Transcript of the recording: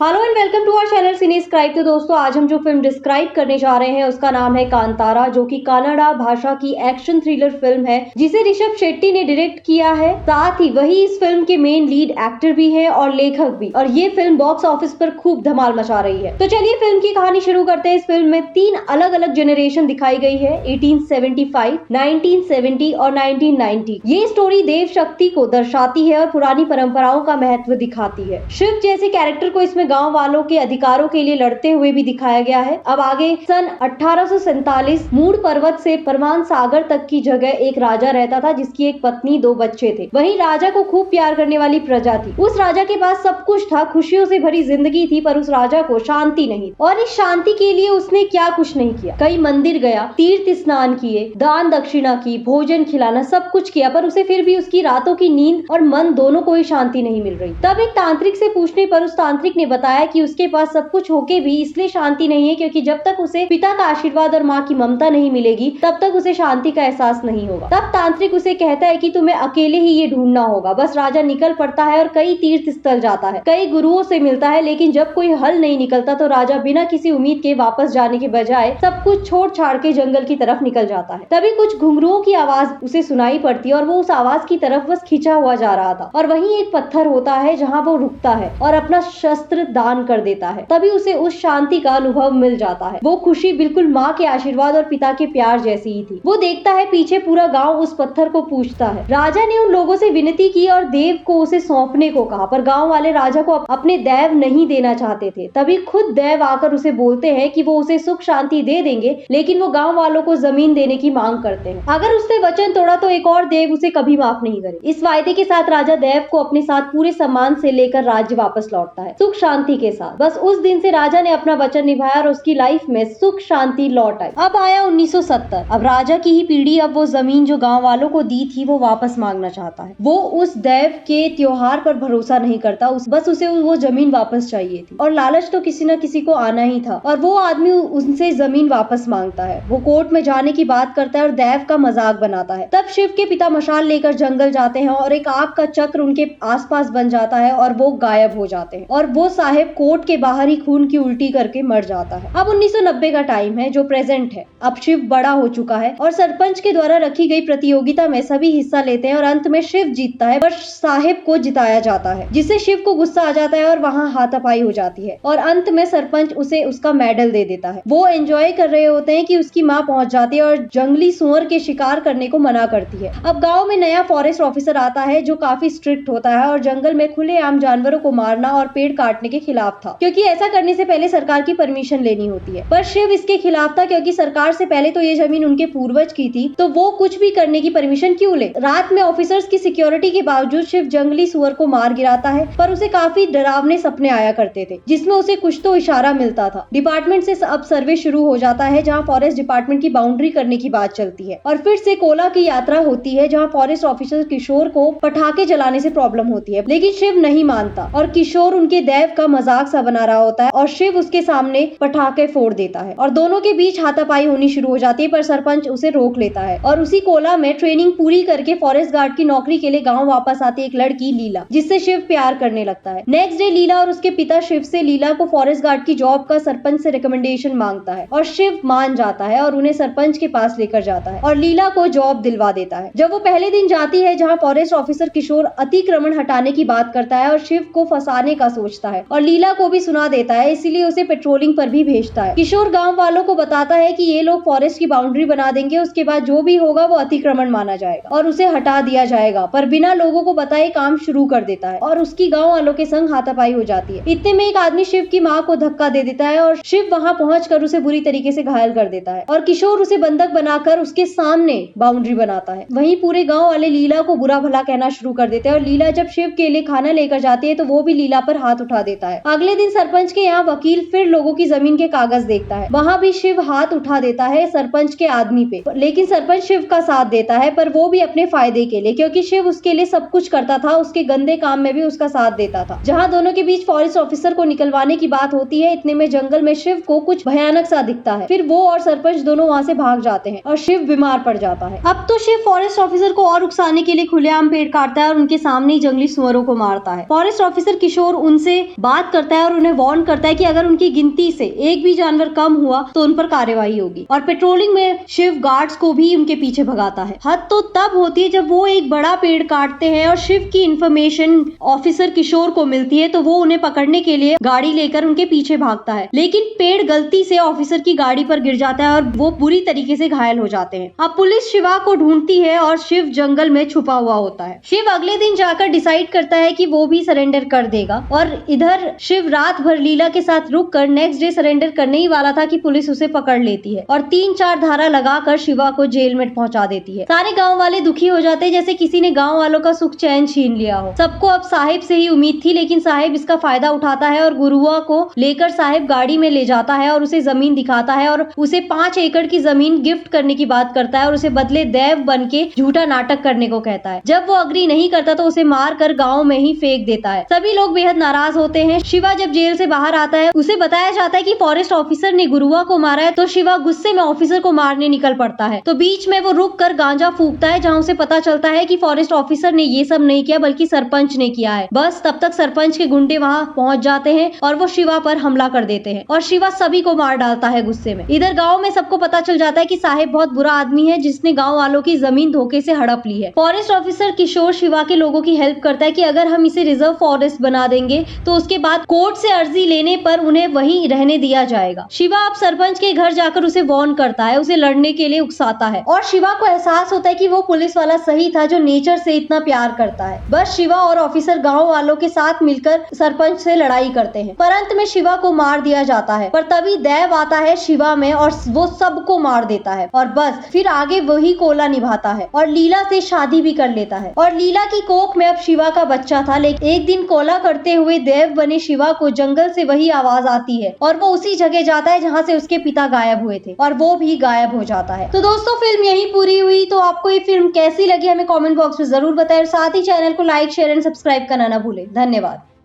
Hello and welcome to our channel Cinescribe. तो दोस्तों, आज हम जो फिल्म डिस्क्राइब करने जा रहे हैं उसका नाम है कांतारा, जो कि कन्नड़ा भाषा की एक्शन थ्रिलर फिल्म है जिसे ऋषभ शेट्टी ने डायरेक्ट किया है। साथ ही वही इस फिल्म के मेन लीड एक्टर भी है और लेखक भी। और ये फिल्म बॉक्स ऑफिस पर खूब धमाल मचा रही है। तो चलिए फिल्म की कहानी शुरू करते हैं। इस फिल्म में 3 अलग अलग जेनरेशन दिखाई गई है, 1875, 1970 और 1990। ये स्टोरी देव शक्ति को दर्शाती है और पुरानी परंपराओं का महत्व दिखाती है। शिव जैसे कैरेक्टर को इसमें गांव वालों के अधिकारों के लिए लड़ते हुए भी दिखाया गया है। अब आगे सन 1847 मूड पर्वत से परमान सागर तक की जगह एक राजा रहता था जिसकी एक पत्नी 2 बच्चे थे। वहीं राजा को खूब प्यार करने वाली प्रजा थी। उस राजा के पास सब कुछ था, खुशियों से भरी जिंदगी थी, पर उस राजा को शांति नहीं। और इस शांति के लिए उसने क्या कुछ नहीं किया। कई मंदिर गया, तीर्थ स्नान किए, दान दक्षिणा की, भोजन खिलाना, सब कुछ किया, पर उसे फिर भी उसकी रातों की नींद और मन दोनों को ही शांति नहीं मिल रही। तब एक तांत्रिक से पूछने पर उस तांत्रिक ने बताया कि उसके पास सब कुछ होके भी इसलिए शांति नहीं है क्योंकि जब तक उसे पिता का आशीर्वाद और माँ की ममता नहीं मिलेगी तब तक उसे शांति का एहसास नहीं होगा। तब तांत्रिक उसे कहता है कि तुम्हें अकेले ही ये ढूंढना होगा। बस राजा निकल पड़ता है और कई तीर्थ स्थल जाता है, कई गुरुओं से मिलता है, लेकिन जब कोई हल नहीं निकलता तो राजा बिना किसी उम्मीद के वापस जाने के बजाय सब कुछ छोड़ छाड़ के जंगल की तरफ निकल जाता है। तभी कुछ घुंघरुओं की आवाज उसे सुनाई पड़ती है और वो उस आवाज की तरफ बस खिंचा हुआ जा रहा था। और वहीं एक पत्थर होता है जहाँ वो रुकता है और अपना शस्त्र दान कर देता है। तभी उसे उस शांति का अनुभव मिल जाता है। वो खुशी बिल्कुल माँ के आशीर्वाद और पिता के प्यार जैसी ही थी। वो देखता है पीछे पूरा गांव उस पत्थर को पूजता है। राजा ने उन लोगों से विनती की और देव को उसे सौंपने को कहा, पर गांव वाले राजा को अपने दैव नहीं देना चाहते थे। तभी खुद दैव आकर उसे बोलते हैं कि वो उसे सुख शांति दे देंगे, लेकिन वो गांव वालों को जमीन देने की मांग करते हैं। अगर उसने वचन तोड़ा तो एक और देव उसे कभी माफ नहीं करे। इस वायदे के साथ राजा देव को अपने साथ पूरे सम्मान से लेकर राज्य वापस लौटता है, सुख शांति के साथ। बस उस दिन से राजा ने अपना वचन निभाया और उसकी लाइफ में सुख शांति लौट आई। अब आया 1970। अब राजा की ही पीढ़ी अब वो जमीन जो गांव वालों को दी थी वो वापस मांगना चाहता है। वो उस देव के त्योहार पर भरोसा नहीं करता, बस उसे वो जमीन वापस चाहिए थी। और लालच तो किसी न किसी को आना ही था और वो आदमी उनसे जमीन वापस मांगता है। वो कोर्ट में जाने की बात करता है और देव का मजाक बनाता है। तब शिव के पिता मशाल लेकर जंगल जाते हैं और एक आग का चक्र उनके आसपास बन जाता है और वो गायब हो जाते हैं और वो साहेब कोर्ट के बाहर ही खून की उल्टी करके मर जाता है। अब 1990 का टाइम है जो प्रेजेंट है। अब शिव बड़ा हो चुका है और सरपंच के द्वारा रखी गई प्रतियोगिता में सभी हिस्सा लेते हैं और अंत में शिव जीतता है, पर साहेब को जिताया जाता है, जिससे शिव को गुस्सा आ जाता है और वहाँ हाथापाई हो जाती है और अंत में सरपंच उसे उसका मेडल दे देता है। वो एंजॉय कर रहे होते हैं कि उसकी माँ पहुंच जाती है और जंगली सुअर के शिकार करने को मना करती है। अब गाँव में नया फॉरेस्ट ऑफिसर आता है जो काफी स्ट्रिक्ट होता है और जंगल में खुलेआम जानवरों को मारना और पेड़ काटने के खिलाफ था, क्योंकि ऐसा करने से पहले सरकार की परमिशन लेनी होती है। पर शिव इसके खिलाफ था क्योंकि सरकार से पहले तो ये जमीन उनके पूर्वज की थी, तो वो कुछ भी करने की परमिशन क्यों ले। रात में ऑफिसर्स की सिक्योरिटी के बावजूद शिव जंगली सुअर को मार गिराता है, पर उसे काफी डरावने सपने आया करते थे जिसमें उसे कुछ तो इशारा मिलता था। डिपार्टमेंट से अब सर्वे शुरू हो जाता है जहाँ फॉरेस्ट डिपार्टमेंट की बाउंड्री करने की बात चलती है और फिर से कोला की यात्रा होती है जहाँ फॉरेस्ट ऑफिसर किशोर को पटाखे जलाने से प्रॉब्लम होती है, लेकिन शिव नहीं मानता और किशोर उनके देव का मजाक सा बना रहा होता है और शिव उसके सामने पटाखे फोड़ देता है और दोनों के बीच हाथापाई होनी शुरू हो जाती है, पर सरपंच उसे रोक लेता है। और उसी कोला में ट्रेनिंग पूरी करके फॉरेस्ट गार्ड की नौकरी के लिए गांव वापस आती एक लड़की लीला, जिससे शिव प्यार करने लगता है। नेक्स्ट डे लीला और उसके पिता शिव से लीला को फॉरेस्ट गार्ड की जॉब का सरपंच से रिकमेंडेशन मांगता है और शिव मान जाता है और उन्हें सरपंच के पास लेकर जाता है और लीला को जॉब दिलवा देता है। जब वो पहले दिन जाती है जहाँ फॉरेस्ट ऑफिसर किशोर अतिक्रमण हटाने की बात करता है और शिव को फंसाने का सोचता है और लीला को भी सुना देता है, इसीलिए उसे पेट्रोलिंग पर भी भेजता है। किशोर गांव वालों को बताता है कि ये लोग फॉरेस्ट की बाउंड्री बना देंगे, उसके बाद जो भी होगा वो अतिक्रमण माना जाएगा और उसे हटा दिया जाएगा, पर बिना लोगों को बताए काम शुरू कर देता है और उसकी गांव वालों के संग हाथापाई हो जाती है। इतने में एक आदमी शिव की माँ को धक्का दे देता है और शिव वहाँ पहुंचकर उसे बुरी तरीके से घायल कर देता है और किशोर उसे बंधक बनाकर उसके सामने बाउंड्री बनाता है। वहीं पूरे गाँव वाले लीला को बुरा भला कहना शुरू कर देते हैं और लीला जब शिव के लिए खाना लेकर जाती है तो वो भी लीला पर हाथ उठा देता है। अगले दिन सरपंच के यहाँ वकील फिर लोगों की जमीन के कागज देखता है, वहाँ भी शिव हाथ उठा देता है सरपंच के आदमी पे, लेकिन सरपंच शिव का साथ देता है, पर वो भी अपने फायदे के लिए, क्योंकि शिव उसके लिए सब कुछ करता था, उसके गंदे काम में भी उसका साथ देता था। जहाँ दोनों के बीच फॉरेस्ट ऑफिसर को निकलवाने की बात होती है, इतने में जंगल में शिव को कुछ भयानक सा दिखता है। फिर वो और सरपंच दोनों वहाँ से भाग जाते हैं और शिव बीमार पड़ जाता है। अब तो शिव फॉरेस्ट ऑफिसर को और उकसाने के लिए खुलेआम पेड़ काटता है और उनके सामने ही जंगली सुअरों को मारता है। फॉरेस्ट ऑफिसर किशोर उनसे बात करता है और उन्हें वार्न करता है कि अगर उनकी गिनती से एक भी जानवर कम हुआ तो उन पर कार्रवाई होगी। और पेट्रोलिंग में शिव गार्ड्स को भी उनके पीछे भगाता है। हद तो तब होती है जब वो एक बड़ा पेड़ काटते हैं और शिव की इंफॉर्मेशन ऑफिसर किशोर को मिलती है, तो वो उन्हें पकड़ने के लिए गाड़ी लेकर उनके पीछे भागता है, लेकिन पेड़ गलती से ऑफिसर की गाड़ी पर गिर जाता है और वो बुरी तरीके से घायल हो जाते हैं। अब पुलिस शिवा को ढूंढती है और शिव जंगल में छुपा हुआ होता है। शिव अगले दिन जाकर डिसाइड करता है कि वो भी सरेंडर कर देगा और इधर शिव रात भर लीला के साथ रुक कर नेक्स्ट डे सरेंडर करने ही वाला था कि पुलिस उसे पकड़ लेती है और 3-4 धारा लगाकर शिवा को जेल में पहुंचा देती है। सारे गांव वाले दुखी हो जाते हैं, जैसे किसी ने गांव वालों का सुख चैन छीन लिया हो। सबको अब साहिब से ही उम्मीद थी, लेकिन साहिब इसका फायदा उठाता है और गुरुआ को लेकर साहिब गाड़ी में ले जाता है और उसे जमीन दिखाता है और उसे 5 एकड़ की जमीन गिफ्ट करने की बात करता है और उसे बदले देव बन के झूठा नाटक करने को कहता है। जब वो अग्री नहीं करता तो उसे मार कर गाँव में ही फेंक देता है। सभी लोग बेहद नाराज होते हैं। शिवा जब जेल से बाहर आता है, उसे बताया जाता है कि फॉरेस्ट ऑफिसर ने गुरुआ को मारा है, तो शिवा गुस्से में ऑफिसर को मारने निकल पड़ता है। तो बीच में वो रुक कर गांजा फूकता है, जहाँ उसे पता चलता है कि फॉरेस्ट ऑफिसर ने ये सब नहीं किया बल्कि सरपंच ने किया है। बस तब तक सरपंच के गुंडे वहाँ पहुंच जाते हैं और वो शिवा पर हमला कर देते हैं और शिवा सभी को मार डालता है गुस्से में। इधर गाँव में सबको पता चल जाता है कि साहिब बहुत बुरा आदमी है जिसने गाँव वालों की जमीन धोखे से हड़प ली है। फॉरेस्ट ऑफिसर किशोर शिवा के लोगों की हेल्प करता है कि अगर हम इसे रिजर्व फॉरेस्ट बना देंगे तो उसके बाद कोर्ट से अर्जी लेने पर उन्हें वहीं रहने दिया जाएगा। शिवा अब सरपंच के घर जाकर उसे वार्न करता है, उसे लड़ने के लिए उकसाता है और शिवा को एहसास होता है कि वो पुलिस वाला सही था जो नेचर से इतना प्यार करता है। बस शिवा और ऑफिसर गाँव वालों के साथ मिलकर सरपंच से लड़ाई करते हैं, पर अंत में शिवा को मार दिया जाता है। पर तभी देव आता है शिवा में और वो सबको मार देता है और बस फिर आगे वही कोला निभाता है और लीला से शादी भी कर लेता है। और लीला की कोख में अब शिवा का बच्चा था, लेकिन एक दिन कोला करते हुए देव बने शिवा को जंगल से वही आवाज आती है और वो उसी जगह जाता है जहाँ से उसके पिता गायब हुए थे और वो भी गायब हो जाता है। तो दोस्तों फिल्म यही पूरी हुई। तो आपको ये फिल्म कैसी लगी हमें कमेंट बॉक्स में जरूर बताएं और साथ ही चैनल को लाइक शेयर एंड सब्सक्राइब करना ना भूलें। धन्यवाद।